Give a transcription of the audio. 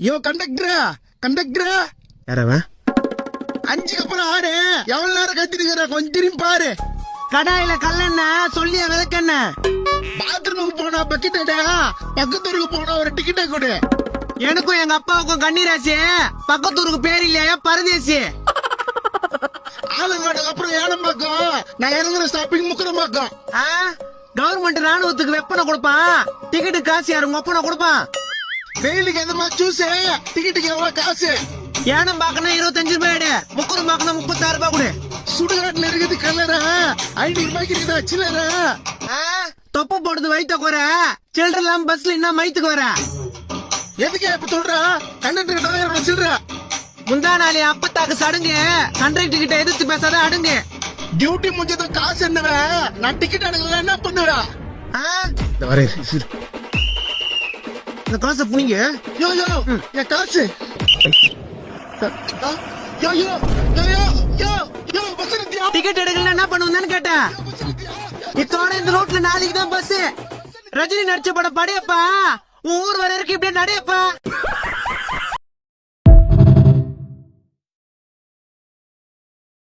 யோ கண்டக்டரா கண்டக்டரா யாரவன்? 5க்கு அப்புறம் 6 எவ்வளவு நேரம் கத்திருக்கிற கொஞ்சம் திரும்பி பாரு. கடாயில கல்லெண்ண சொல்லிய விளக்கெண்ண. பாத்ரூமுக்கு போனா பக்கெட்டா பக்கத்தூருக்கு போனா ஒரு டிக்கெட்டை கொடு. எனக்கும் எங்க அப்பாவுக்கும் கண்ணீராசி. பக்கத்தூருக்கு பேர் இல்லையா பரதேசி. ஆலங்காடுக்கு அப்புறம் ஏனம்பாக்கம். நான் இறங்குற ஸ்டாப்பிங் முக்கரம்பாக்கம். கவர்மெண்ட் ராணுவத்துக்கு வெப்பனை கொடுப்பான். டிக்கெட்டு காசு யாரு உங்க ஒப்பனை கொடுப்பான். வெயிலுக்கு எந்த மாதிரி ஜூஸ் டிக்கெட்டுக்கு எவ்வளவு காசு? ஏனம் பாக்கணும் 25 ரூபாய். முக்கரம் பாக்கணும் 36 ரூபாய் கொடு. சுடுகாட்டுல இருக்குது கல்லறா 500 ரூபாய்க்கு இருக்குதா சில்லற? தொப்பு போடுது வயிற்ற குறை. சில்லற இல்லாம பஸ்ல என்ன மைத்துக்கு வர? எதுக்கு இப்ப சொல்றா? கண்டக்டர் கிட்ட சில்லற. முந்தா நாளே அப்பத்தாக்கு சடுங்க. கண்டக்டர் கிட்ட எதிர்த்து பேசாத அடுங்க. டியூட்டி முடிஞ்சதும் காசு என்னவ? நான் டிக்கெட் எடுக்கல என்ன பண்ணுவா? இந்த காசை புனிங்க. யோ யோ என் காசு. யோ யோ யோ யோ யோ பஸ் நிறுத்தியா? டிக்கெட் எடுக்கல என்ன பண்ணுவீங்கன்னு கேட்டேன். இத்தோட இந்த ரோட்ல நாளைக்கு தான் பஸ். ரஜினி நடிச்ச படம் படையப்பா. ஊர் வர இருக்கு இப்படியே நடையப்பா.